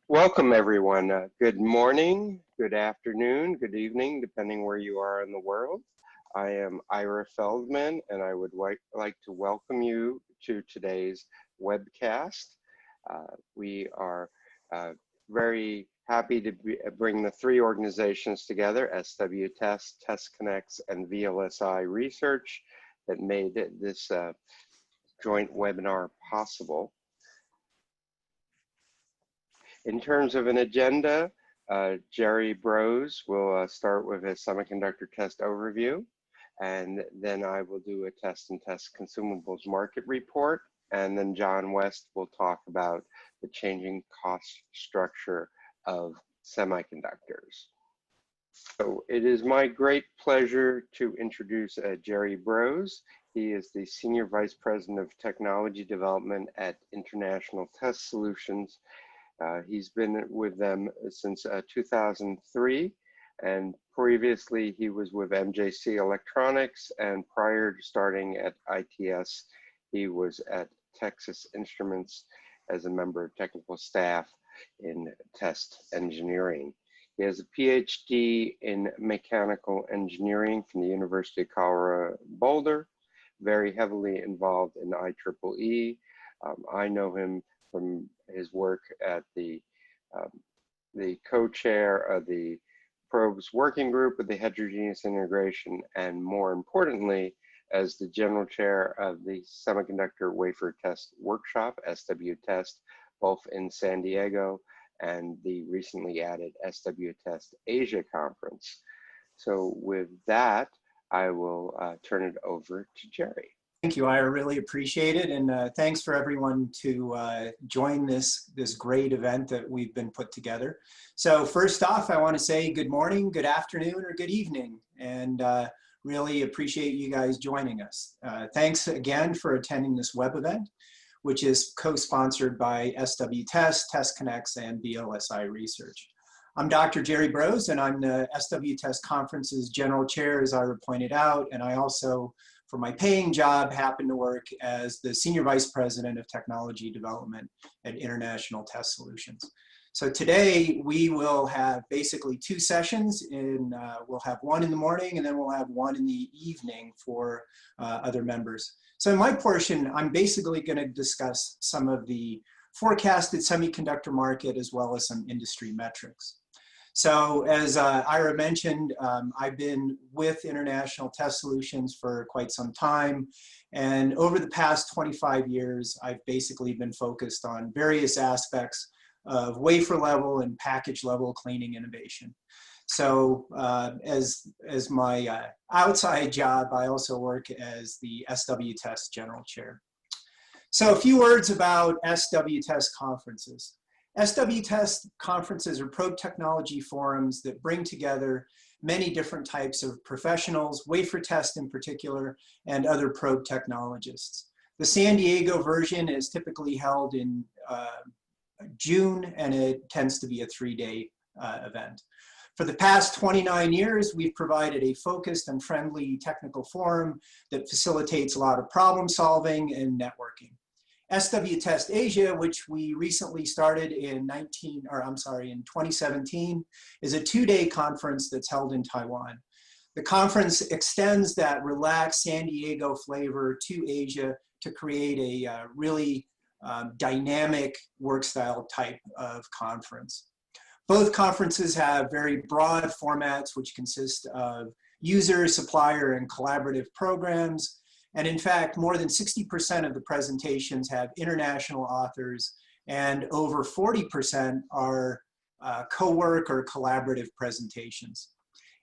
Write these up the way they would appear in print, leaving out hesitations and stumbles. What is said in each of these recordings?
Welcome, everyone. Good morning, good afternoon, good evening, depending where you are in the world. I am Ira Feldman, and I would like to welcome you to today's webcast. We are very happy to bring the three organizations together, SW Test, Test Connects, and VLSI Research, that made this joint webinar possible. In terms of an agenda, Jerry Broz will start with a semiconductor test overview, and then I will do a test and test consumables market report, and then John West will talk about the changing cost structure of semiconductors. So it is my great pleasure to introduce Jerry Broz. He is the Senior Vice President of Technology Development at International Test Solutions. He's been with them since 2003, and previously he was with MJC Electronics, and prior to starting at ITS, he was at Texas Instruments as a member of technical staff in test engineering. He has a PhD in mechanical engineering from the University of Colorado Boulder, very heavily involved in IEEE. I know him from his work at the co-chair of the probes working group with the heterogeneous integration, and more importantly, as the general chair of the Semiconductor Wafer Test Workshop, SW Test, both in San Diego and the recently added SW Test Asia conference. So with that, I will turn it over to Jerry. Thank you, I really appreciate it, and thanks for everyone to join this great event that we've been put together. So first off, I want to say good morning, good afternoon, or good evening, and really appreciate you guys joining us. Thanks again for attending this web event, which is co-sponsored by SW Test, Test Connects, and VLSI Research. I'm Dr. Jerry Broz, and I'm the SW Test Conference's General Chair, as Ira pointed out, and I also, for my paying job, happen to work as the Senior Vice President of Technology Development at International Test Solutions. So today we will have basically two sessions. We'll have one in the morning, and then we'll have one in the evening for other members. So in my portion, I'm basically going to discuss some of the forecasted semiconductor market as well as some industry metrics. So as Ira mentioned, I've been with International Test Solutions for quite some time. And over the past 25 years, I've basically been focused on various aspects of wafer level and package level cleaning innovation. So as my outside job, I also work as the SW Test General Chair. So a few words about SW Test conferences. SW Test conferences are probe technology forums that bring together many different types of professionals, wafer test in particular, and other probe technologists. The San Diego version is typically held in June, and it tends to be a 3-day event. For the past 29 years, we've provided a focused and friendly technical forum that facilitates a lot of problem solving and networking. SW Test Asia, which we recently started in 2017, is a 2-day conference that's held in Taiwan. The conference extends that relaxed San Diego flavor to Asia to create a really dynamic work style type of conference. Both conferences have very broad formats, which consist of user, supplier, and collaborative programs. And in fact, more than 60% of the presentations have international authors, and over 40% are co-work or collaborative presentations.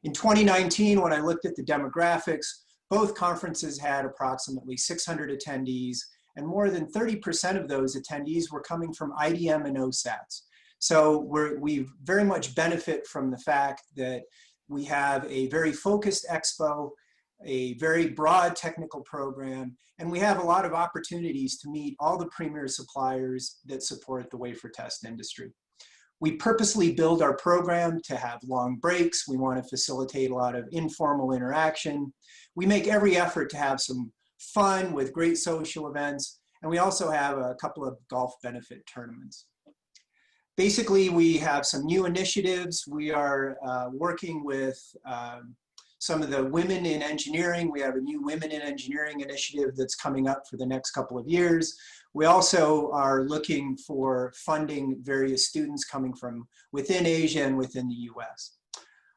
In 2019, when I looked at the demographics, both conferences had approximately 600 attendees, and more than 30% of those attendees were coming from IDM and OSATs. So we very much benefit from the fact that we have a very focused expo, a very broad technical program, and we have a lot of opportunities to meet all the premier suppliers that support the wafer test industry. We purposely build our program to have long breaks. We want to facilitate a lot of informal interaction. We make every effort to have some fun with great social events, and we also have a couple of golf benefit tournaments. Basically, we have some new initiatives. We are working with some of the women in engineering. We have a new Women in Engineering initiative that's coming up for the next couple of years. We also are looking for funding various students coming from within Asia and within the US.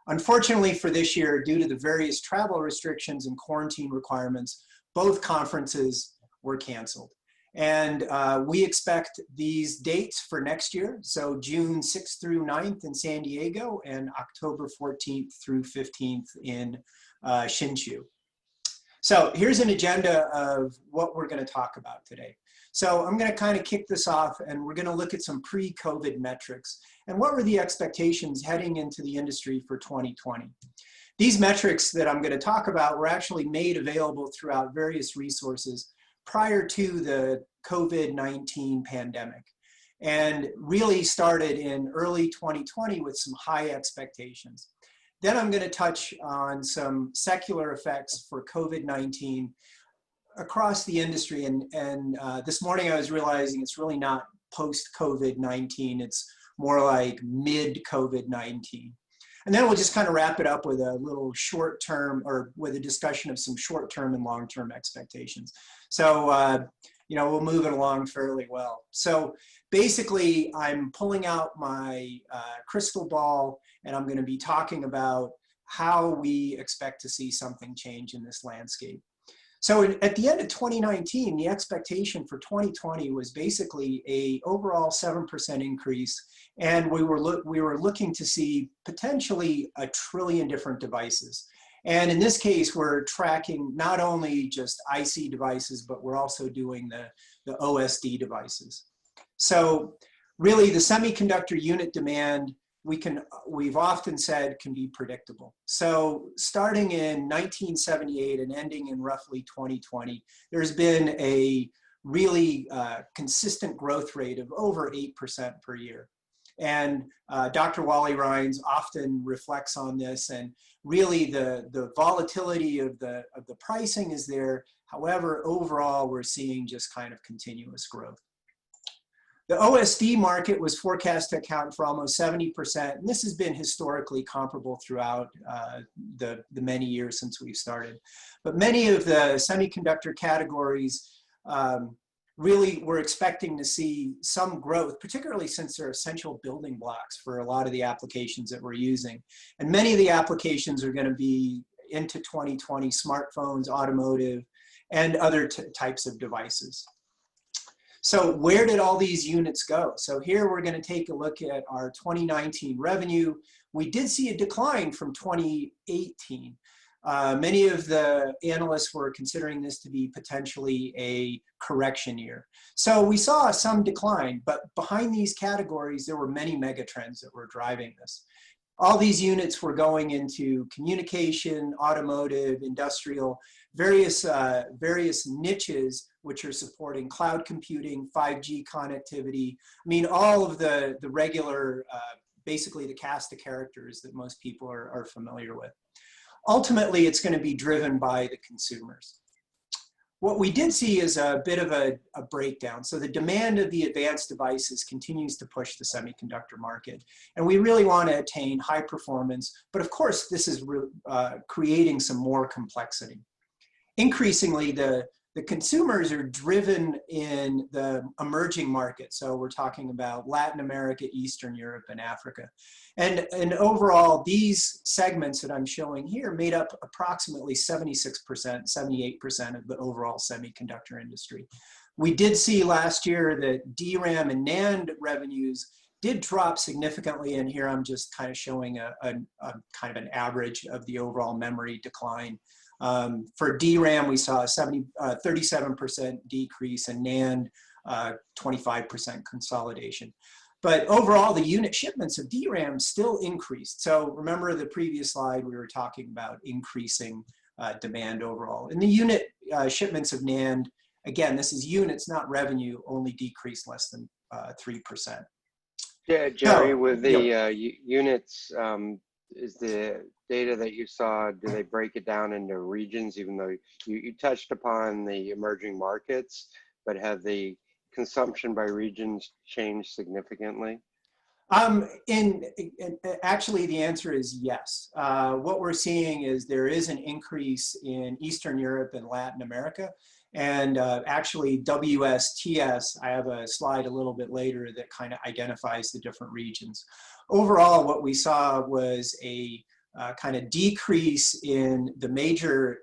Unfortunately for this year, due to the various travel restrictions and quarantine requirements, both conferences were canceled. And we expect these dates for next year. So June 6th through 9th in San Diego and October 14th through 15th in Hsinchu. So here's an agenda of what we're going to talk about today. So I'm going to kind of kick this off, and we're going to look at some pre-COVID metrics and what were the expectations heading into the industry for 2020. These metrics that I'm going to talk about were actually made available throughout various resources prior to the COVID-19 pandemic, and really started in early 2020 with some high expectations. Then I'm going to touch on some secular effects for COVID-19 across the industry. And this morning I was realizing it's really not post-COVID-19, it's more like mid-COVID-19. And then we'll just kind of wrap it up with a little short-term, or with a discussion of some short-term and long-term expectations. So, you know, we'll move it along fairly well. So basically, I'm pulling out my crystal ball, and I'm going to be talking about how we expect to see something change in this landscape. So at the end of 2019, the expectation for 2020 was basically a overall 7% increase, and we were looking to see potentially 1 trillion different devices. And in this case, we're tracking not only just IC devices, but we're also doing the OSD devices. So really, the semiconductor unit demand, we've often said, can be predictable. So starting in 1978 and ending in roughly 2020, there's been a really consistent growth rate of over 8% per year. And Dr. Wally Rines often reflects on this, and really the volatility of the pricing is there. However, overall, we're seeing just kind of continuous growth. The OSD market was forecast to account for almost 70%, and this has been historically comparable throughout the many years since we've started. But many of the semiconductor categories really we're expecting to see some growth, particularly since they're essential building blocks for a lot of the applications that we're using. And many of the applications are going to be into 2020, smartphones, automotive, and other types of devices. So where did all these units go? So here we're going to take a look at our 2019 revenue. We did see a decline from 2018. Many of the analysts were considering this to be potentially a correction year. So we saw some decline, but behind these categories, there were many megatrends that were driving this. All these units were going into communication, automotive, industrial, various niches which are supporting cloud computing, 5G connectivity. I mean, all of the regular, basically the cast of characters that most people are familiar with. Ultimately, it's going to be driven by the consumers. What we did see is a bit of a breakdown. So the demand of the advanced devices continues to push the semiconductor market. And we really want to attain high performance. But of course, this is creating some more complexity. Increasingly, the consumers are driven in the emerging markets. So we're talking about Latin America, Eastern Europe, and Africa. And overall, these segments that I'm showing here made up approximately 76%, 78% of the overall semiconductor industry. We did see last year that DRAM and NAND revenues did drop significantly, and here I'm just kind of showing a kind of an average of the overall memory decline. For DRAM, we saw a 37% decrease, and NAND 25% consolidation. But overall, the unit shipments of DRAM still increased. So remember the previous slide, we were talking about increasing demand overall. And the unit shipments of NAND, again, this is units, not revenue, only decreased less than 3%. Yeah, Jerry, with the units, is the data that you saw, do they break it down into regions, even though you touched upon the emerging markets, but have the consumption by regions changed significantly? Actually, the answer is yes. What we're seeing is there is an increase in Eastern Europe and Latin America. And actually, WSTS, I have a slide a little bit later that kind of identifies the different regions. Overall, what we saw was a kind of decrease in the major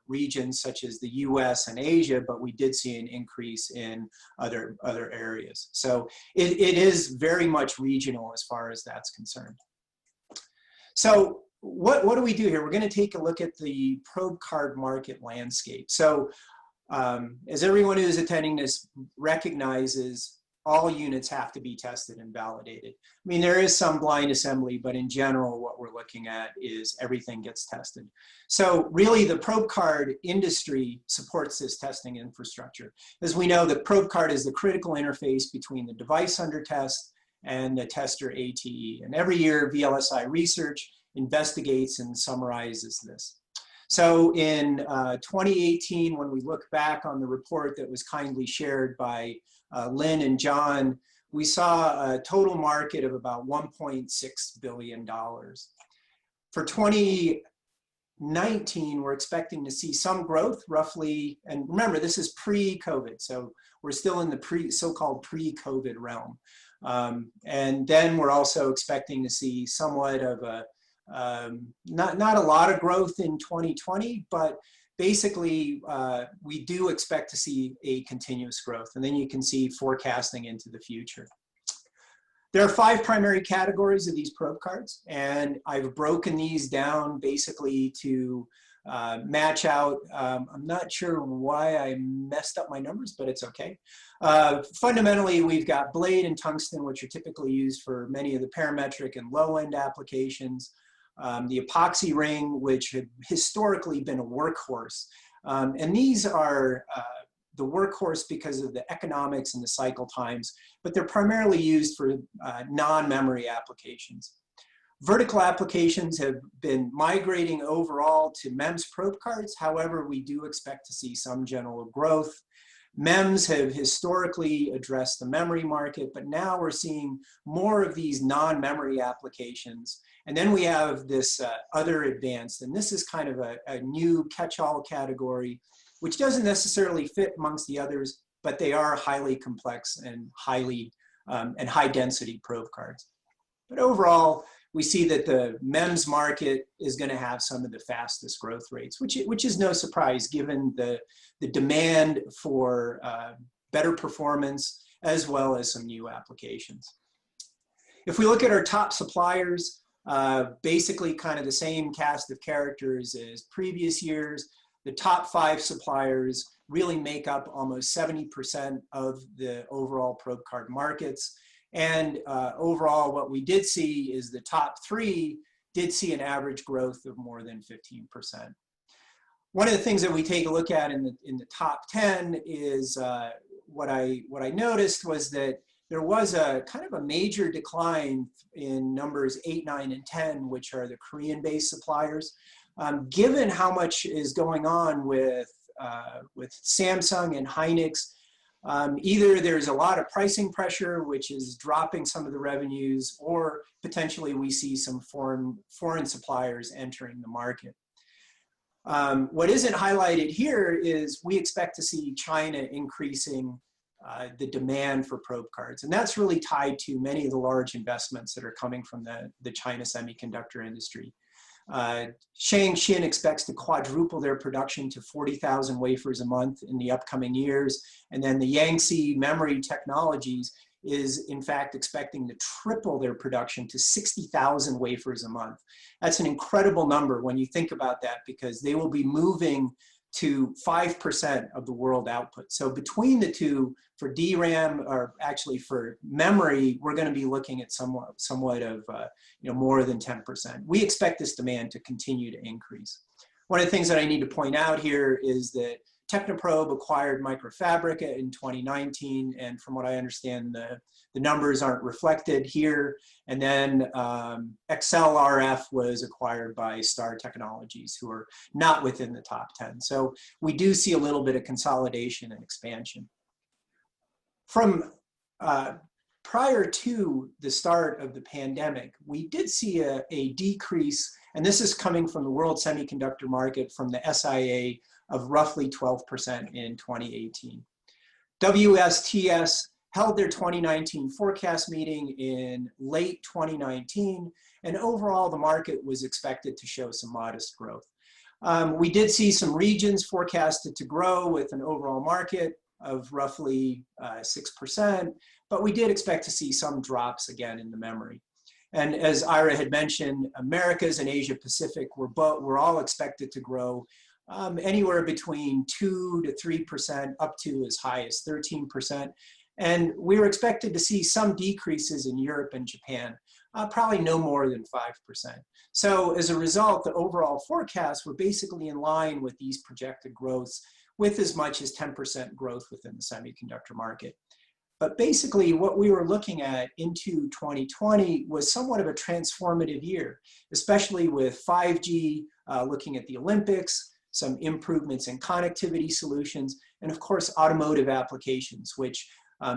regions such as the US and Asia, but we did see an increase in other areas. So it is very much regional as far as that's concerned. So what do we do here? We're going to take a look at the probe card market landscape. So as everyone who is attending this recognizes, all units have to be tested and validated. I mean, there is some blind assembly, but in general, what we're looking at is everything gets tested. So really, the probe card industry supports this testing infrastructure. As we know, the probe card is the critical interface between the device under test and the tester ATE. And every year, VLSI Research investigates and summarizes this. So in 2018, when we look back on the report that was kindly shared by Lynn and John, we saw a total market of about $1.6 billion. For 2019, we're expecting to see some growth, roughly, and remember, this is pre-COVID, so we're still in the so-called pre-COVID realm. And then we're also expecting to see somewhat of a not a lot of growth in 2020, but basically we do expect to see a continuous growth. And then you can see forecasting into the future. There are 5 primary categories of these probe cards, and I've broken these down basically to match out. I'm not sure why I messed up my numbers, but it's okay. Fundamentally, we've got blade and tungsten, which are typically used for many of the parametric and low-end applications. The epoxy ring, which had historically been a workhorse. And these are the workhorse because of the economics and the cycle times, but they're primarily used for non-memory applications. Vertical applications have been migrating overall to MEMS probe cards. However, we do expect to see some general growth. MEMS have historically addressed the memory market, but now we're seeing more of these non-memory applications. And then we have this other advanced, and this is kind of a new catch-all category, which doesn't necessarily fit amongst the others, but they are highly complex and high-density probe cards. But overall, we see that the MEMS market is going to have some of the fastest growth rates, which is no surprise given the demand for better performance as well as some new applications. If we look at our top suppliers, basically kind of the same cast of characters as previous years. The top 5 suppliers really make up almost 70% of the overall probe card markets. And overall, what we did see is the top 3 did see an average growth of more than 15%. One of the things that we take a look at in the top 10 is what I noticed was that there was a kind of a major decline in numbers 8, 9, and 10, which are the Korean-based suppliers. Given how much is going on with Samsung and Hynix, either there's a lot of pricing pressure, which is dropping some of the revenues, or potentially we see some foreign suppliers entering the market. What isn't highlighted here is we expect to see China increasing the demand for probe cards. And that's really tied to many of the large investments that are coming from the China semiconductor industry. Shaanxin expects to quadruple their production to 40,000 wafers a month in the upcoming years. And then the Yangtze Memory Technologies is in fact expecting to triple their production to 60,000 wafers a month. That's an incredible number when you think about that, because they will be moving to 5% of the world output. So between the two, for DRAM, or actually for memory, we're going to be looking at somewhat of more than 10%. We expect this demand to continue to increase. One of the things that I need to point out here is that Technoprobe acquired Microfabrica in 2019, and from what I understand, the numbers aren't reflected here. And then XLRF was acquired by Star Technologies, who are not within the top 10. So we do see a little bit of consolidation and expansion. From prior to the start of the pandemic, we did see a decrease, and this is coming from the world semiconductor market from the SIA of roughly 12% in 2018. WSTS held their 2019 forecast meeting in late 2019, and overall the market was expected to show some modest growth. We did see some regions forecasted to grow with an overall market of roughly 6%, but we did expect to see some drops again in the memory. And as Ira had mentioned, Americas and Asia Pacific were all expected to grow anywhere between 2 to 3%, up to as high as 13%. And we were expected to see some decreases in Europe and Japan, probably no more than 5%. So as a result, the overall forecasts were basically in line with these projected growths, with as much as 10% growth within the semiconductor market. But basically what we were looking at into 2020 was somewhat of a transformative year, especially with 5G, looking at the Olympics, some improvements in connectivity solutions, and of course, automotive applications, which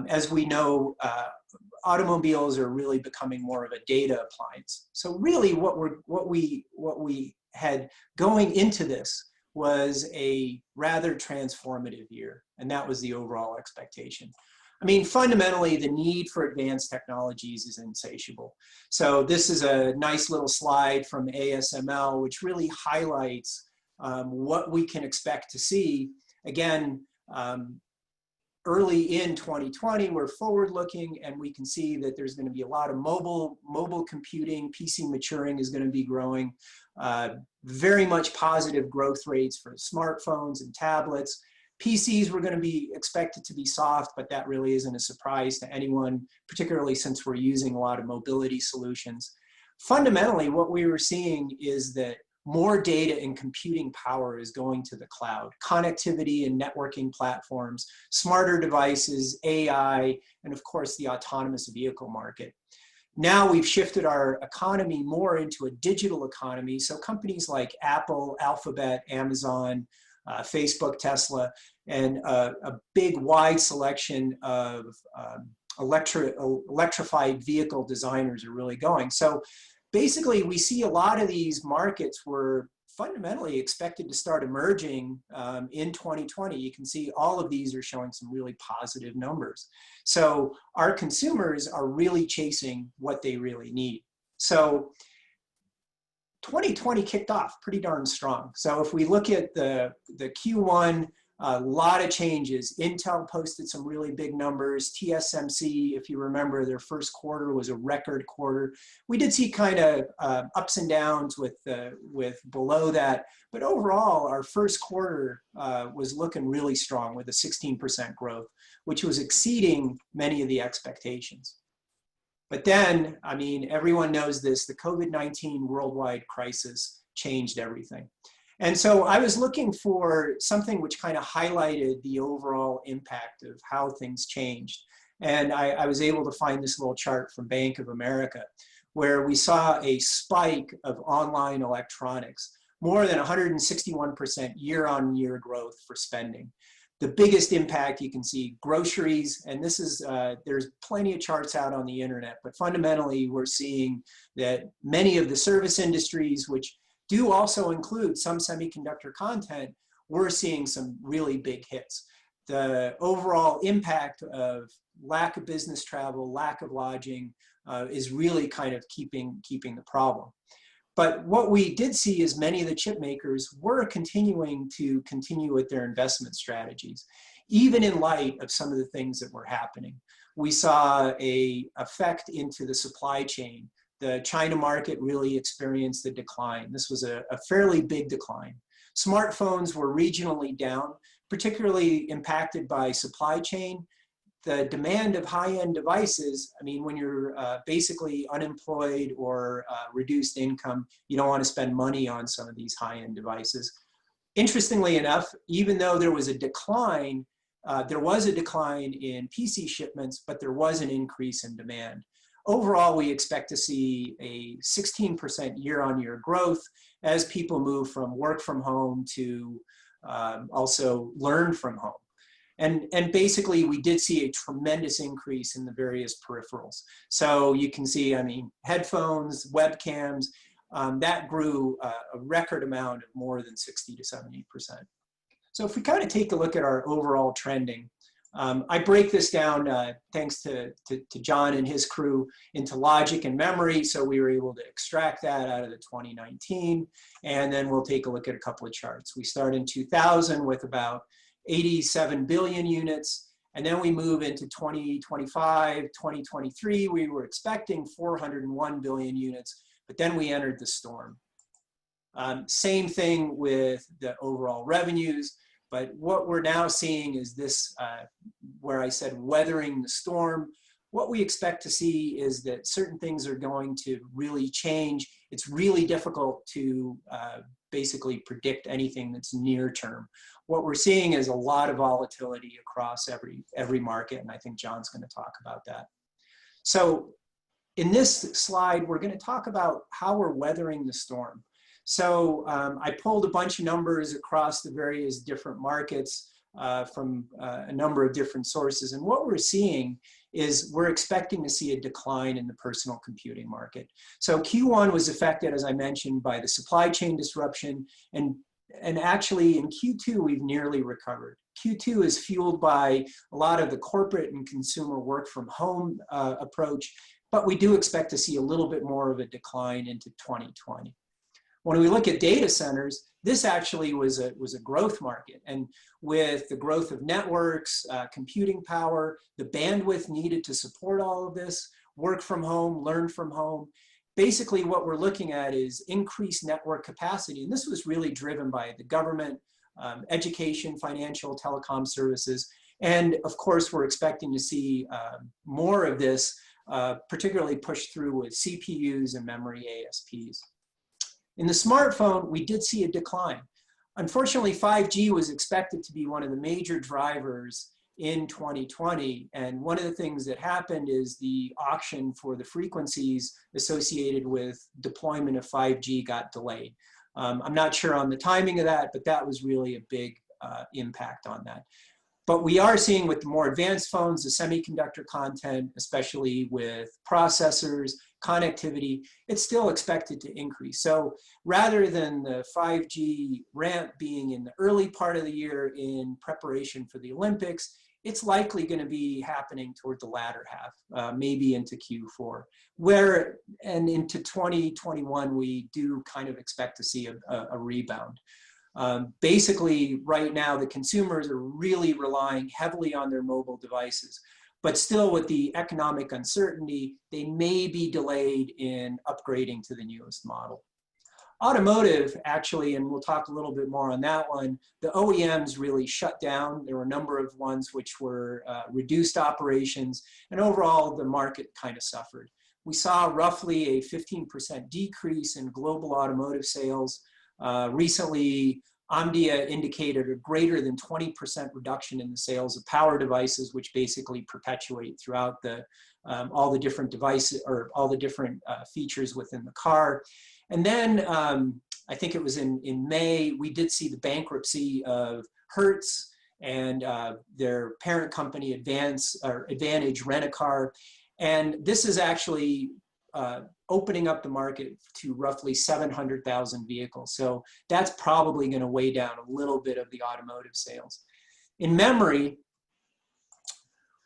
as we know, automobiles are really becoming more of a data appliance. So really what we had going into this was a rather transformative year, and that was the overall expectation. I mean, fundamentally, the need for advanced technologies is insatiable. So this is a nice little slide from ASML, which really highlights what we can expect to see. Again, early in 2020, we're forward-looking, and we can see that there's going to be a lot of mobile computing. PC maturing is going to be growing. Very much positive growth rates for smartphones and tablets. PCs were going to be expected to be soft, but that really isn't a surprise to anyone, particularly since we're using a lot of mobility solutions. Fundamentally, what we were seeing is that more data and computing power is going to the cloud. Connectivity and networking platforms, smarter devices, AI, and of course the autonomous vehicle market. Now we've shifted our economy more into a digital economy. So companies like Apple, Alphabet, Amazon, Facebook, Tesla, and a big wide selection of electrified vehicle designers are really going. So basically, we see a lot of these markets were fundamentally expected to start emerging in 2020. You can see all of these are showing some really positive numbers. So our consumers are really chasing what they really need. So 2020 kicked off pretty darn strong. So if we look at the Q1, a lot of changes. Intel posted some really big numbers. TSMC, if you remember, their first quarter was a record quarter. We did see kind of ups and downs with below that, but overall, our first quarter was looking really strong with a 16% growth, which was exceeding many of the expectations. But then, I mean, everyone knows this, the COVID-19 worldwide crisis changed everything. And so I was looking for something which kind of highlighted the overall impact of how things changed. And I was able to find this little chart from Bank of America, where we saw a spike of online electronics, more than 161% year-on-year growth for spending. The biggest impact you can see, groceries, and this is, there's plenty of charts out on the internet, but fundamentally we're seeing that many of the service industries, which do also include some semiconductor content, we're seeing some really big hits. The overall impact of lack of business travel, lack of lodging is really kind of keeping the problem. But what we did see is many of the chip makers were continuing with their investment strategies, even in light of some of the things that were happening. We saw an effect into the supply chain. The China market really experienced a decline. This was a fairly big decline. Smartphones were regionally down, particularly impacted by supply chain. The demand of high-end devices, I mean, when you're basically unemployed or reduced income, you don't want to spend money on some of these high-end devices. Interestingly enough, even though there was a decline in PC shipments, but there was an increase in demand. Overall, we expect to see a 16% year-on-year growth as people move from work from home to also learn from home. And basically, we did see a tremendous increase in the various peripherals. So you can see, I mean, headphones, webcams, that grew a record amount of more than 60 to 70%. So if we kind of take a look at our overall trending, I break this down, thanks to John and his crew, into logic and memory. So we were able to extract that out of the 2019. And then we'll take a look at a couple of charts. We start in 2000 with about 87 billion units. And then we move into 2025, 2023. We were expecting 401 billion units, but then we entered the storm. Same thing with the overall revenues. But what we're now seeing is this, where I said weathering the storm. What we expect to see is that certain things are going to really change. It's really difficult to basically predict anything that's near term. What we're seeing is a lot of volatility across every market, and I think John's going to talk about that. So in this slide, we're going to talk about how we're weathering the storm. So I pulled a bunch of numbers across the various different markets from a number of different sources. And what we're seeing is we're expecting to see a decline in the personal computing market. So Q1 was affected, as I mentioned, by the supply chain disruption. And actually in Q2, we've nearly recovered. Q2 is fueled by a lot of the corporate and consumer work from home approach, but we do expect to see a little bit more of a decline into 2020. When we look at data centers, this actually was a growth market. And with the growth of networks, computing power, the bandwidth needed to support all of this, work from home, learn from home, basically what we're looking at is increased network capacity. And this was really driven by the government, education, financial, telecom services. And of course, we're expecting to see more of this, particularly pushed through with CPUs and memory ASPs. In the smartphone, we did see a decline. Unfortunately, 5G was expected to be one of the major drivers in 2020. And one of the things that happened is the auction for the frequencies associated with deployment of 5G got delayed. I'm not sure on the timing of that, but that was really a big impact on that. But we are seeing with the more advanced phones, the semiconductor content, especially with processors, connectivity, it's still expected to increase. So rather than the 5G ramp being in the early part of the year in preparation for the Olympics, it's likely going to be happening toward the latter half, maybe into Q4, and into 2021, we do kind of expect to see a rebound. Basically, right now, the consumers are really relying heavily on their mobile devices. But still, with the economic uncertainty, they may be delayed in upgrading to the newest model. Automotive, actually, and we'll talk a little bit more on that one, the OEMs really shut down. There were a number of ones which were reduced operations, and overall, the market kind of suffered. We saw roughly a 15% decrease in global automotive sales. Recently, Omdia indicated a greater than 20% reduction in the sales of power devices, which basically perpetuate throughout all the different devices or all the different features within the car. And then I think it was in May, we did see the bankruptcy of Hertz and their parent company Advantage Rent-A-Car. And this is actually opening up the market to roughly 700,000 vehicles. So that's probably going to weigh down a little bit of the automotive sales. In memory,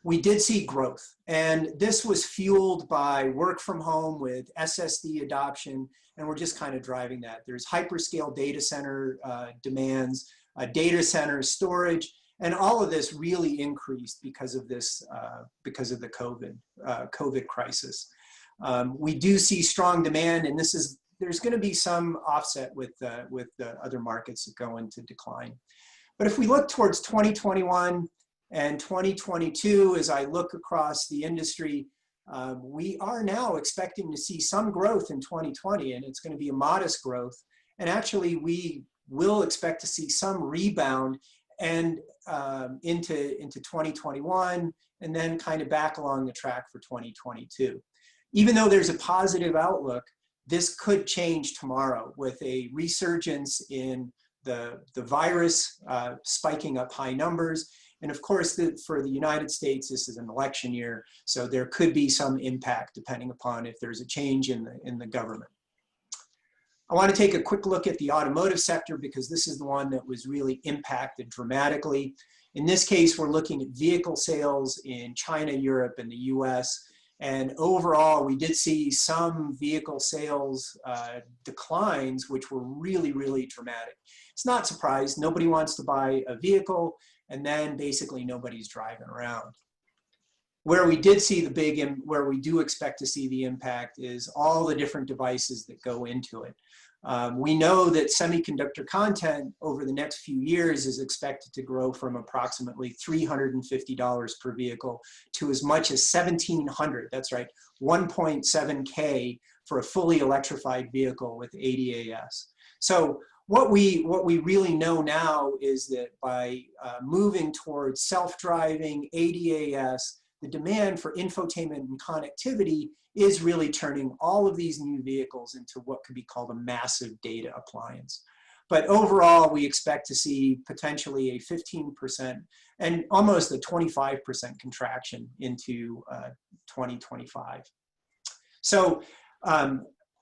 we did see growth, and this was fueled by work from home with SSD adoption, and we're just kind of driving that. There's hyperscale data center demands, data center storage, and all of this really increased because of this, because of the COVID crisis. We do see strong demand, and there's going to be some offset with the other markets that go into decline. But if we look towards 2021 and 2022, as I look across the industry, we are now expecting to see some growth in 2020, and it's going to be a modest growth. And actually, we will expect to see some rebound and into 2021, and then kind of back along the track for 2022. Even though there's a positive outlook, this could change tomorrow with a resurgence in the virus spiking up high numbers, And of course, for the United States, this is an election year, so there could be some impact depending upon if there's a change in the government. I want to take a quick look at the automotive sector because this is the one that was really impacted dramatically. In this case, we're looking at vehicle sales in China, Europe, and the US. And overall, we did see some vehicle sales declines, which were really, really dramatic. It's not surprising. Nobody wants to buy a vehicle, and then basically nobody's driving around. Where we did see where we do expect to see the impact is all the different devices that go into it. We know that semiconductor content over the next few years is expected to grow from approximately $350 per vehicle to as much as $1,700, that's right, 1.7K for a fully electrified vehicle with ADAS. So what we really know now is that by moving towards self-driving, ADAS, the demand for infotainment and connectivity is really turning all of these new vehicles into what could be called a massive data appliance. But overall, we expect to see potentially a 15% and almost a 25% contraction into 2025. So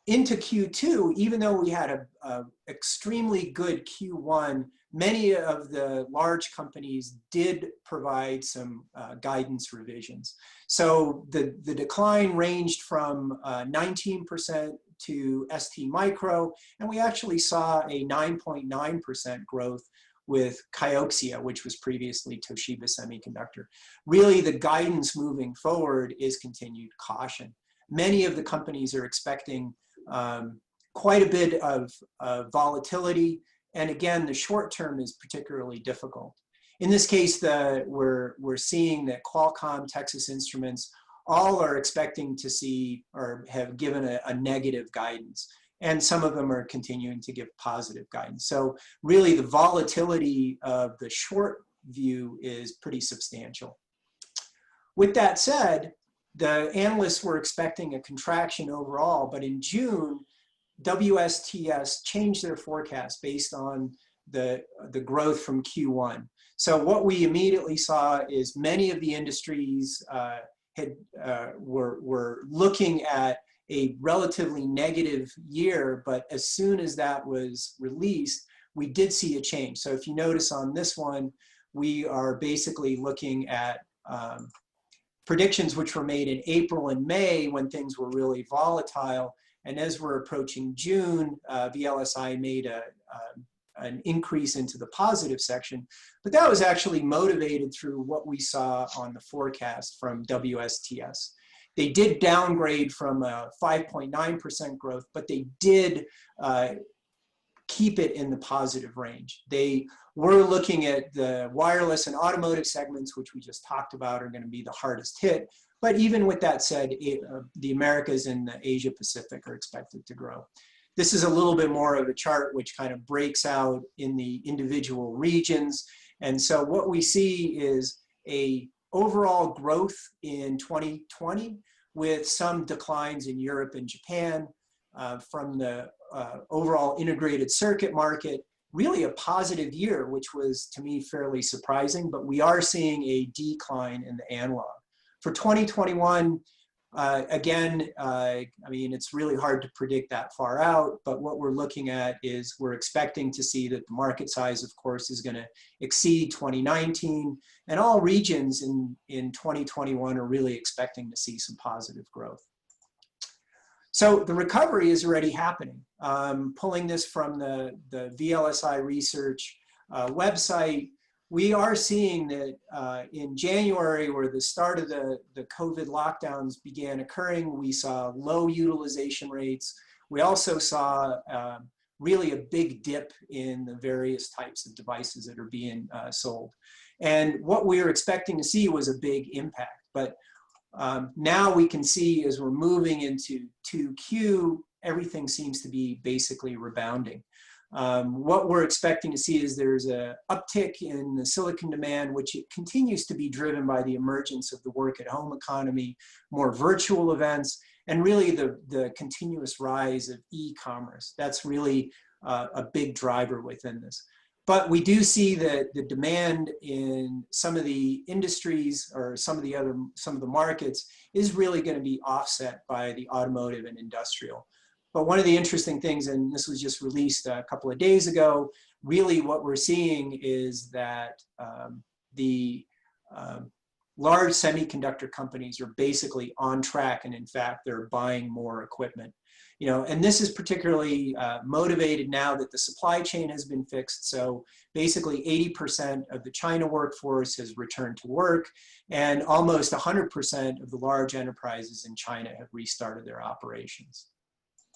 into Q2, even though we had a extremely good Q1, many of the large companies did provide some guidance revisions. So the decline ranged from 19% to ST Micro, and we actually saw a 9.9% growth with Kioxia, which was previously Toshiba Semiconductor. Really, the guidance moving forward is continued caution. Many of the companies are expecting quite a bit of volatility. And again, the short term is particularly difficult. In this case, we're seeing that Qualcomm, Texas Instruments, all are expecting to see or have given a negative guidance. And some of them are continuing to give positive guidance. So really the volatility of the short view is pretty substantial. With that said, the analysts were expecting a contraction overall, but in June, WSTS changed their forecast based on the growth from Q1. So what we immediately saw is many of the industries were looking at a relatively negative year, but as soon as that was released, we did see a change. So if you notice on this one, we are basically looking at predictions which were made in April and May when things were really volatile. And as we're approaching June, VLSI made an increase into the positive section, but that was actually motivated through what we saw on the forecast from WSTS. They did downgrade from a 5.9% growth, but they did keep it in the positive range. They were looking at the wireless and automotive segments, which we just talked about, are going to be the hardest hit. But even with that said, the Americas and the Asia Pacific are expected to grow. This is a little bit more of a chart which kind of breaks out in the individual regions. And so what we see is a overall growth in 2020 with some declines in Europe and Japan. From the overall integrated circuit market, really a positive year, which was to me fairly surprising, but we are seeing a decline in the analog. For 2021, again, I mean, it's really hard to predict that far out, but what we're looking at is we're expecting to see that the market size, of course, is going to exceed 2019, and all regions in 2021 are really expecting to see some positive growth. So the recovery is already happening. Pulling this from the VLSI Research website, we are seeing that in January, where the start of the COVID lockdowns began occurring, we saw low utilization rates. We also saw really a big dip in the various types of devices that are being sold. And what we were expecting to see was a big impact. But now we can see as we're moving into 2Q, everything seems to be basically rebounding. What we're expecting to see is there's an uptick in the silicon demand, which it continues to be driven by the emergence of the work-at-home economy, more virtual events, and really the continuous rise of e-commerce. That's really a big driver within this. But we do see that the demand in some of the industries or some of the markets is really going to be offset by the automotive and industrial. But one of the interesting things, and this was just released a couple of days ago, really what we're seeing is that the large semiconductor companies are basically on track, and in fact, they're buying more equipment. You know, and this is particularly motivated now that the supply chain has been fixed. So basically 80% of the China workforce has returned to work, and almost 100% of the large enterprises in China have restarted their operations.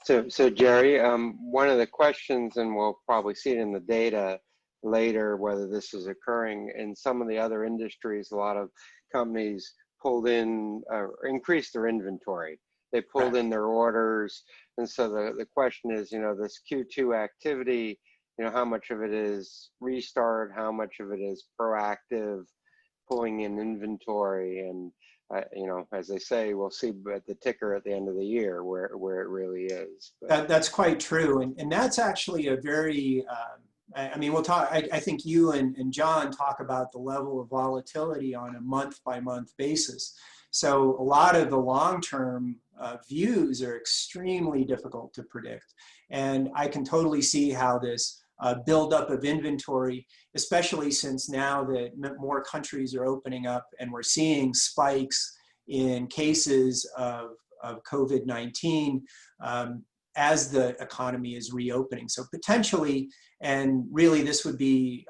So Jerry, one of the questions, and we'll probably see it in the data later, whether this is occurring in some of the other industries, a lot of companies pulled in, increased their inventory. They pulled in their orders. And so the question is, you know, this Q2 activity, you know, how much of it is restart, how much of it is proactive, pulling in inventory, and you know, as they say, we'll see at the ticker at the end of the year where it really is. That's quite true, and that's actually a very, I mean, we'll talk. I think you and John talk about the level of volatility on a month-by-month basis. So a lot of the long-term views are extremely difficult to predict, and I can totally see how this buildup of inventory, especially since now that more countries are opening up and we're seeing spikes in cases of COVID-19 as the economy is reopening. So potentially, and really this would be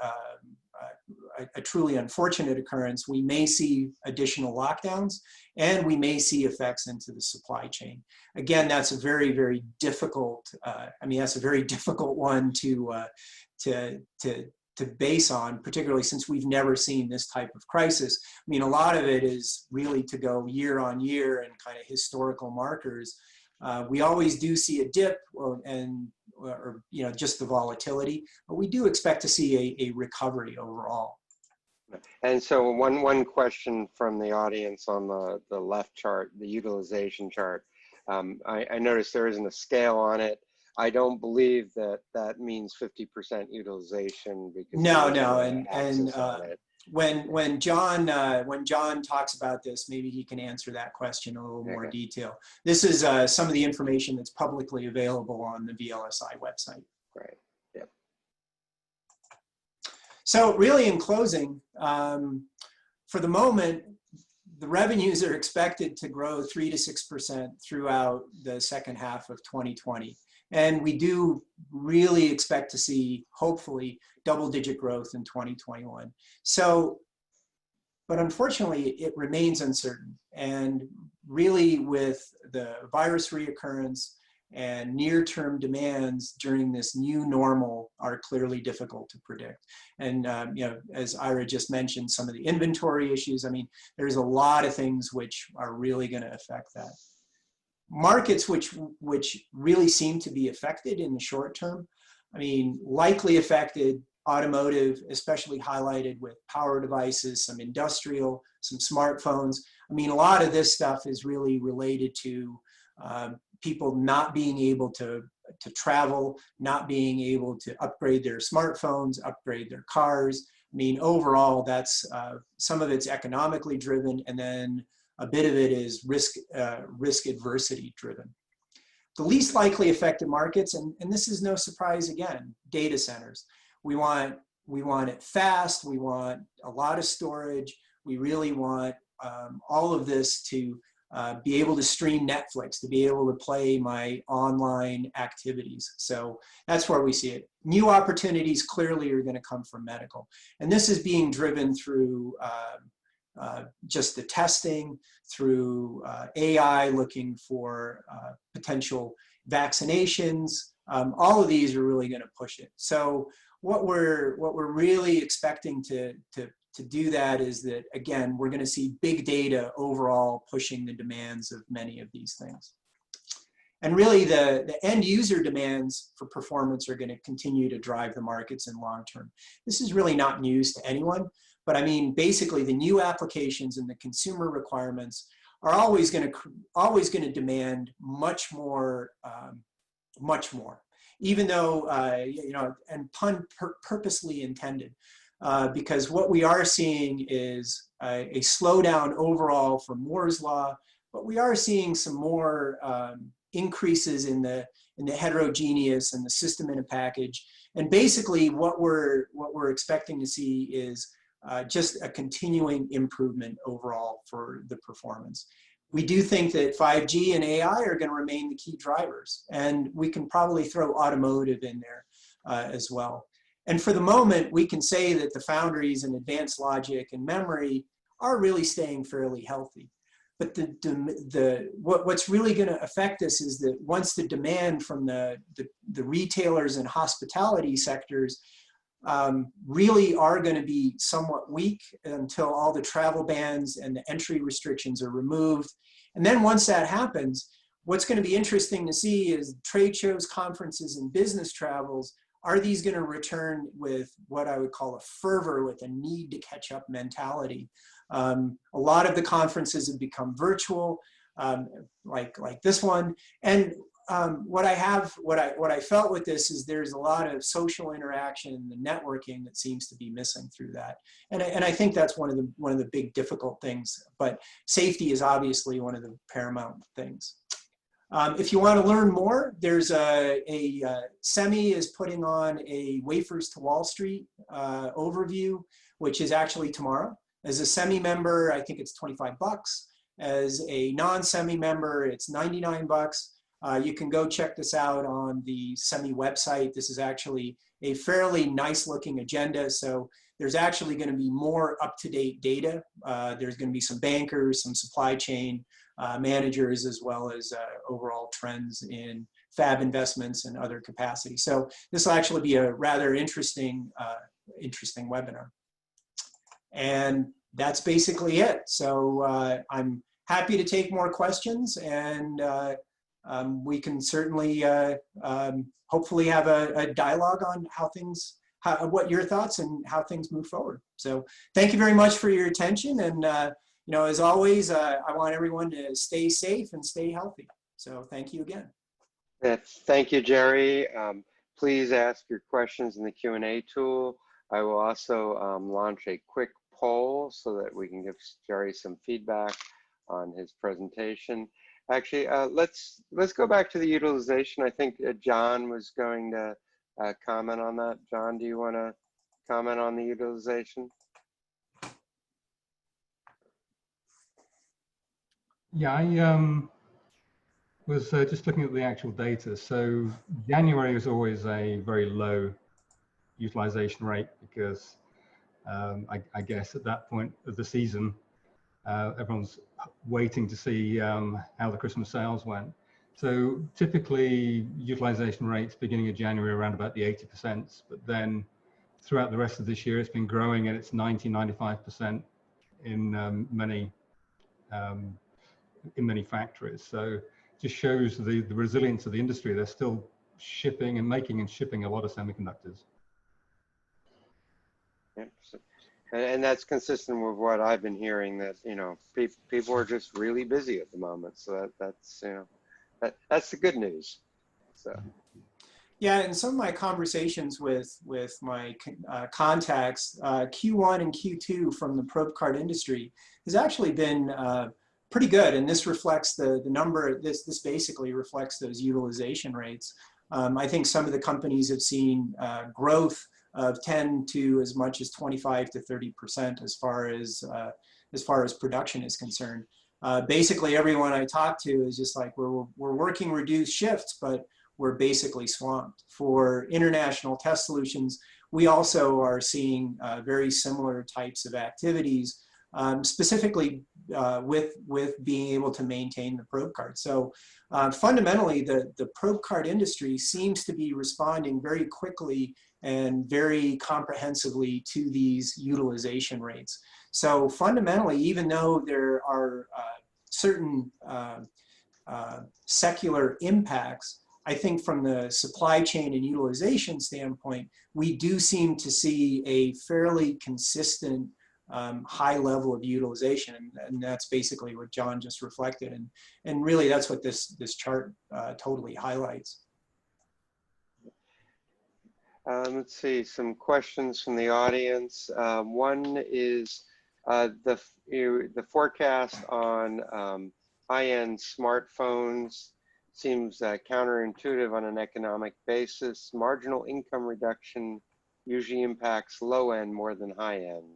a truly unfortunate occurrence, we may see additional lockdowns and we may see effects into the supply chain. Again, that's a very, very difficult, I mean, that's a very difficult one to base on, particularly since we've never seen this type of crisis. I mean, a lot of it is really to go year on year and kind of historical markers. We always do see a dip or you know, just the volatility, but we do expect to see a recovery overall. And so one question from the audience on the left chart, the utilization chart. I noticed there isn't a scale on it. I don't believe that means 50% utilization, because no, and when John talks about this, maybe he can answer that question in a little more detail. This is some of the information that's publicly available on the VLSI website. Right. Yeah. So really, in closing, for the moment, the revenues are expected to grow 3 to 6% throughout the second half of 2020. And we do really expect to see, hopefully, double-digit growth in 2021. So, but unfortunately, it remains uncertain. And really, with the virus reoccurrence and near-term demands during this new normal are clearly difficult to predict. And you know, as Ira just mentioned, some of the inventory issues, I mean, there's a lot of things which are really going to affect that. Markets which really seem to be affected in the short term, I mean, likely affected, automotive, especially highlighted with power devices, some industrial, some smartphones. I mean, a lot of this stuff is really related to people not being able to travel, not being able to upgrade their smartphones, upgrade their cars. I mean, overall, that's some of it's economically driven, and then a bit of it is risk adversity driven. The least likely affected markets, and this is no surprise again, data centers. We want it fast, we want a lot of storage, we really want all of this to be able to stream Netflix, to be able to play my online activities. So that's where we see it. New opportunities clearly are going to come from medical. And this is being driven through just the testing, through AI looking for potential vaccinations. All of these are really going to push it. So what we're really expecting to do that is that, again, we're going to see big data overall pushing the demands of many of these things. And really the end user demands for performance are going to continue to drive the markets in long term. This is really not news to anyone, but I mean, basically the new applications and the consumer requirements are always going to demand much more. even though, you know, and pun purposely intended, because what we are seeing is a slowdown overall for Moore's Law, but we are seeing some more increases in the heterogeneous and the system in a package. And basically what we're expecting to see is just a continuing improvement overall for the performance. We do think that 5G and AI are going to remain the key drivers, and we can probably throw automotive in there as well. And for the moment, we can say that the foundries and advanced logic and memory are really staying fairly healthy. But what's really going to affect us is that once the demand from the retailers and hospitality sectors really are going to be somewhat weak until all the travel bans and the entry restrictions are removed. And then once that happens, what's going to be interesting to see is trade shows, conferences, and business travels. Are these going to return with what I would call a fervor, with a need to catch up mentality? A lot of the conferences have become virtual, like this one. And what I felt with this is there's a lot of social interaction and the networking that seems to be missing through that. And I think that's one of the big difficult things. But safety is obviously one of the paramount things. If you want to learn more, there's Semi is putting on a Wafers to Wall Street overview, which is actually tomorrow. As a Semi member, I think it's 25 bucks. As a non-Semi member, it's 99 bucks. You can go check this out on the Semi website. This is actually a fairly nice looking agenda. So there's actually going to be more up-to-date data. There's going to be some bankers, some supply chain managers, as well as overall trends in fab investments and other capacities. So this will actually be a rather interesting webinar. And that's basically it. So I'm happy to take more questions, and we can certainly hopefully have a dialogue on what your thoughts and how things move forward. So thank you very much for your attention. And you know, as always, I want everyone to stay safe and stay healthy. So thank you again. Thank you, Jerry. Please ask your questions in the Q&A tool. I will also launch a quick poll so that we can give Jerry some feedback on his presentation. Actually, let's go back to the utilization. I think John was going to comment on that. John, do you want to comment on the utilization? Yeah, I was just looking at the actual data. So January is always a very low utilization rate because I guess at that point of the season, everyone's waiting to see how the Christmas sales went. So typically utilization rates beginning of January around about the 80%, but then throughout the rest of this year, it's been growing and it's 90–95% in many factories. So just shows the resilience of the industry. They're still shipping and making and shipping a lot of semiconductors. Yeah. And that's consistent with what I've been hearing, that, you know, people are just really busy at the moment. So that's, you know, that's the good news. So. Yeah, in some of my conversations with my contacts, Q1 and Q2 from the probe card industry has actually been pretty good, and this reflects the number. This basically reflects those utilization rates. I think some of the companies have seen growth of 10 to as much as 25 to 30% as far as production is concerned. Basically, everyone I talk to is just like, we're working reduced shifts, but we're basically swamped. For international test solutions, we also are seeing very similar types of activities, specifically with being able to maintain the probe card. So fundamentally, the probe card industry seems to be responding very quickly and very comprehensively to these utilization rates. So fundamentally, even though there are certain secular impacts, I think from the supply chain and utilization standpoint, we do seem to see a fairly consistent high level of utilization, and that's basically what John just reflected, and really that's what this chart totally highlights. Let's see, some questions from the audience. One is the forecast on high-end smartphones seems counterintuitive on an economic basis. Marginal income reduction usually impacts low end more than high end.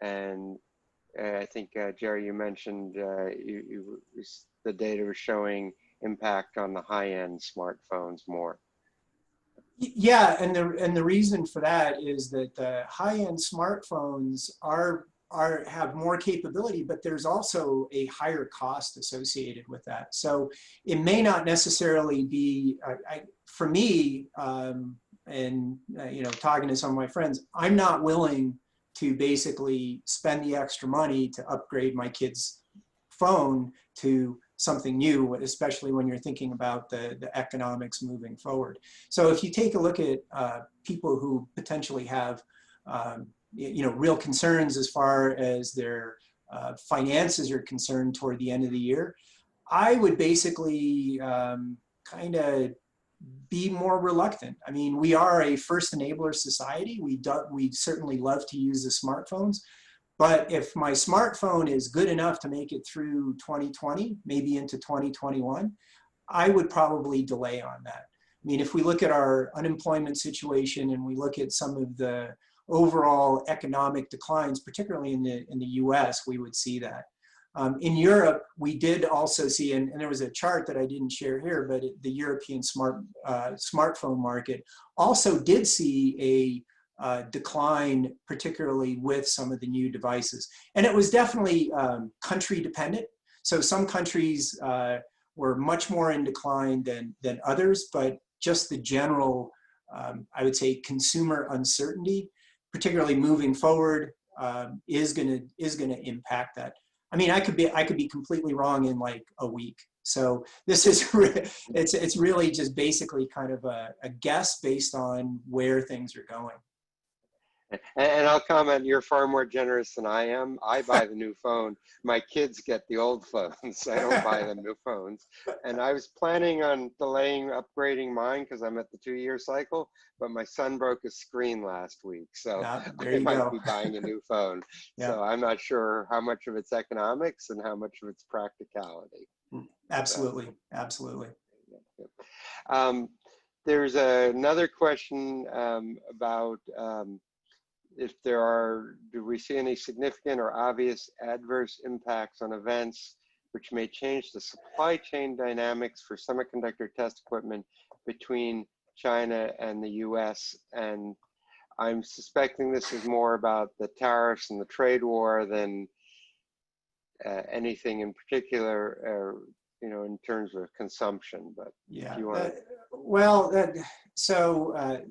And I think, Jerry, you mentioned the data was showing impact on the high-end smartphones more. Yeah, and the reason for that is that the high-end smartphones have more capability, but there's also a higher cost associated with that. So it may not necessarily be, for me, and you know, talking to some of my friends, I'm not willing to basically spend the extra money to upgrade my kid's phone to something new, especially when you're thinking about the economics moving forward. So if you take a look at people who potentially have you know, real concerns as far as their finances are concerned toward the end of the year, I would basically kind of be more reluctant. I mean, we are a first enabler society. We certainly love to use the smartphones. But if my smartphone is good enough to make it through 2020, maybe into 2021, I would probably delay on that. I mean, if we look at our unemployment situation and we look at some of the overall economic declines, particularly in the US, we would see that. In Europe, we did also see, and there was a chart that I didn't share here, but the European smartphone market also did see a decline, particularly with some of the new devices. And it was definitely country dependent. So some countries were much more in decline than others, but just the general, I would say, consumer uncertainty, particularly moving forward, is gonna impact that. I mean, I could be completely wrong in like a week. So this is it's really just basically kind of a guess based on where things are going. And I'll comment, you're far more generous than I am. I buy the new phone. My kids get the old phones. I don't buy them new phones. And I was planning on delaying upgrading mine because I'm at the 2-year cycle, but my son broke a screen last week. So I might be buying a new phone. Yeah. So I'm not sure how much of it's economics and how much of it's practicality. Absolutely, absolutely. There's another question about do we see any significant or obvious adverse impacts on events which may change the supply chain dynamics for semiconductor test equipment between China and the US? And I'm suspecting this is more about the tariffs and the trade war than anything in particular, you know, in terms of consumption. But yeah, if you want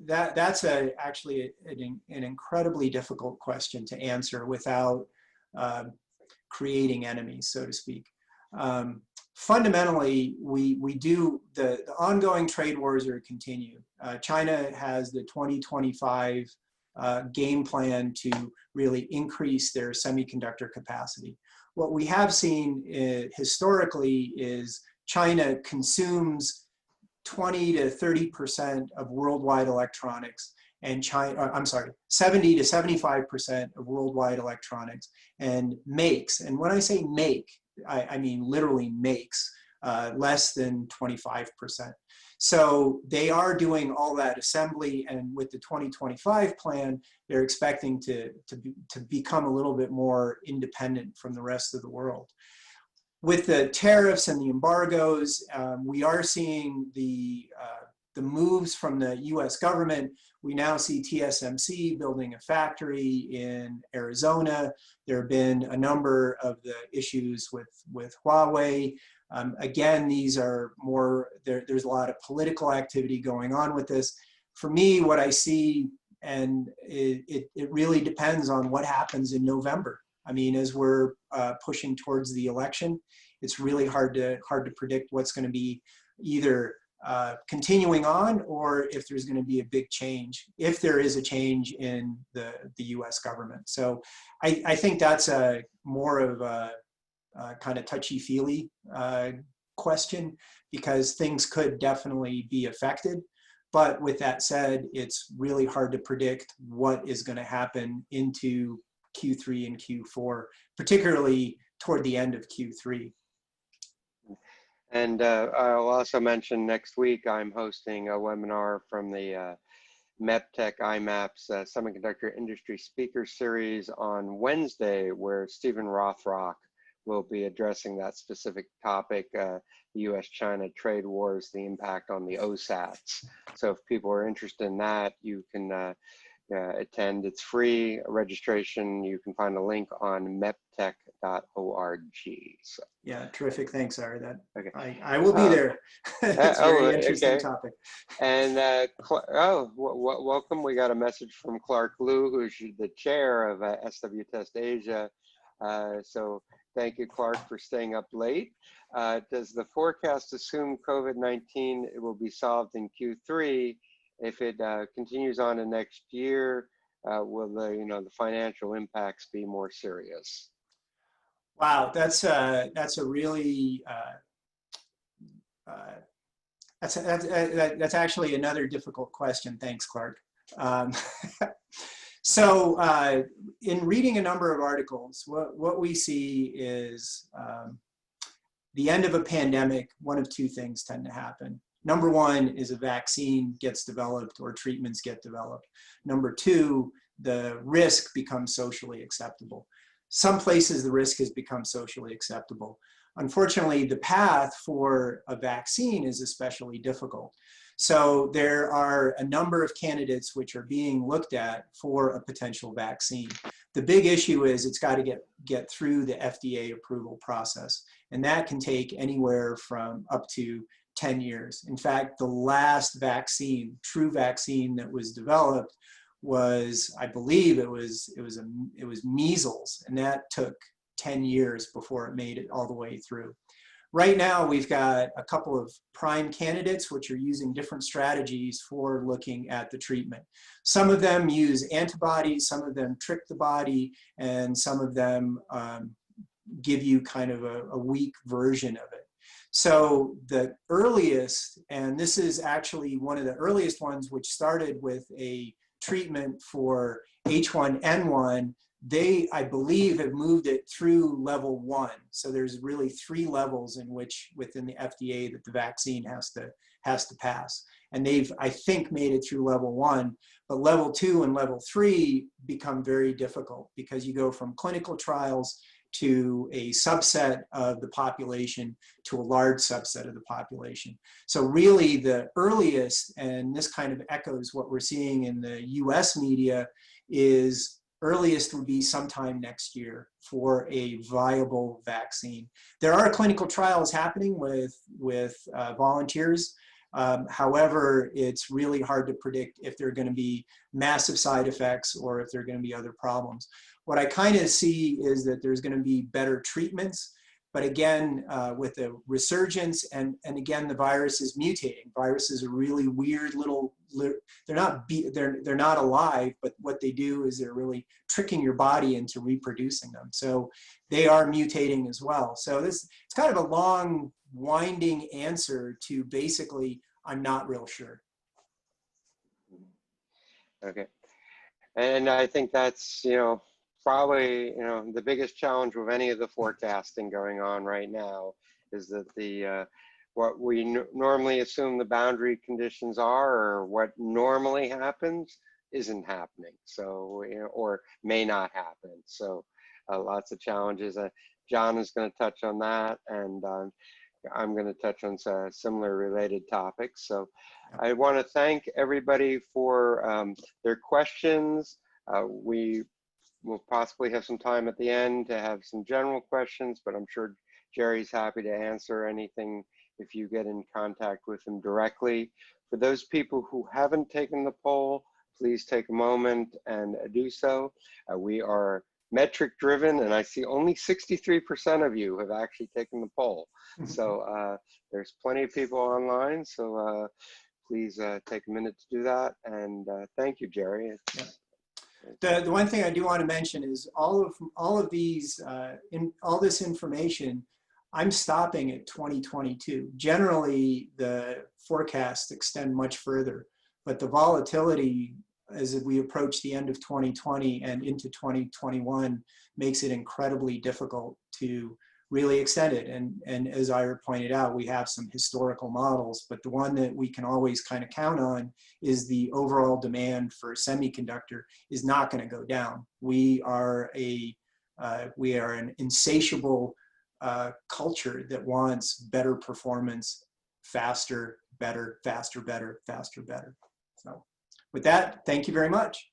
that's actually an incredibly difficult question to answer without creating enemies, so to speak. Fundamentally, the ongoing trade wars are continue. China has the 2025 game plan to really increase their semiconductor capacity. What we have seen historically is China consumes 20 to 30% of worldwide electronics, and 70 to 75% of worldwide electronics, and makes, and when I say make, I mean literally makes less than 25%. So they are doing all that assembly, and with the 2025 plan, they're expecting to become a little bit more independent from the rest of the world. With the tariffs and the embargoes, we are seeing the moves from the US government. We now see TSMC building a factory in Arizona. There have been a number of the issues with Huawei. Again, these are more, there's a lot of political activity going on with this. For me, what I see, and it really depends on what happens in November. I mean, as we're pushing towards the election, it's really hard to predict what's going to be either continuing on, or if there's going to be a big change, if there is a change in the US government. So I think that's more of a kind of touchy-feely question, because things could definitely be affected. But with that said, it's really hard to predict what is going to happen into Q3 and Q4, particularly toward the end of Q3. And I'll also mention next week I'm hosting a webinar from the MEPTEC IMAPS Semiconductor Industry Speaker Series on Wednesday, where Stephen Rothrock will be addressing that specific topic, the US-China trade wars, the impact on the OSATs. So if people are interested in that, you can attend. It's free registration. You can find a link on meptech.org. So. Yeah, terrific. Thanks, Ara. That Okay. I will be there. It's a very interesting topic. And welcome. We got a message from Clark Liu, who's the chair of SW Test Asia. So thank you, Clark, for staying up late. Does the forecast assume COVID-19 will be solved in Q3? If it continues on to next year, will the financial impacts be more serious? Wow, that's a really that's actually another difficult question. Thanks, Clark. So in reading a number of articles, what we see is the end of a pandemic. One of two things tend to happen. Number one is a vaccine gets developed or treatments get developed. Number two, the risk becomes socially acceptable. Some places the risk has become socially acceptable. Unfortunately, the path for a vaccine is especially difficult. So there are a number of candidates which are being looked at for a potential vaccine. The big issue is it's got to get through the FDA approval process, and that can take anywhere from up to 10 years. In fact, the last vaccine, true vaccine that was developed was, I believe it was measles, and that took 10 years before it made it all the way through. Right now, we've got a couple of prime candidates which are using different strategies for looking at the treatment. Some of them use antibodies, some of them trick the body, and some of them give you kind of a weak version of it. So the earliest, and this is actually one of the earliest ones, which started with a treatment for H1N1, they, I believe, have moved it through level 1. So there's really 3 levels in which within the FDA that the vaccine has to pass. And they've, I think, made it through level 1, but level 2 and level 3 become very difficult because you go from clinical trials to a subset of the population to a large subset of the population. So really the earliest, and this kind of echoes what we're seeing in the US media, is earliest would be sometime next year for a viable vaccine. There are clinical trials happening with volunteers. However, it's really hard to predict if there are going to be massive side effects or if there are going to be other problems. What I kind of see is that there's going to be better treatments, but again, with the resurgence, and again, the virus is mutating. Viruses are really weird little, they're not alive, but what they do is they're really tricking your body into reproducing them. So they are mutating as well. So it's kind of a long, winding answer to basically, I'm not real sure. Okay. And I think that's, probably, the biggest challenge with any of the forecasting going on right now is that the, what we normally assume the boundary conditions are, or what normally happens, isn't happening. So, or may not happen. So lots of challenges. John is going to touch on that, and I'm going to touch on some similar related topics. So I want to thank everybody for their questions. We will possibly have some time at the end to have some general questions, but I'm sure Jerry's happy to answer anything if you get in contact with him directly. For those people who haven't taken the poll, please take a moment and do so. We are metric driven, and I see only 63% of you have actually taken the poll. So there's plenty of people online, so please take a minute to do that. And thank you, Jerry. The one thing I do want to mention is all of these, all this information, I'm stopping at 2022. Generally, the forecasts extend much further. but the volatility as we approach the end of 2020 and into 2021 makes it incredibly difficult to really extend it. And as Ira pointed out, we have some historical models, but the one that we can always kind of count on is the overall demand for semiconductor is not going to go down. We are an insatiable culture that wants better performance, faster, better, faster, better, faster, better. So with that, thank you very much.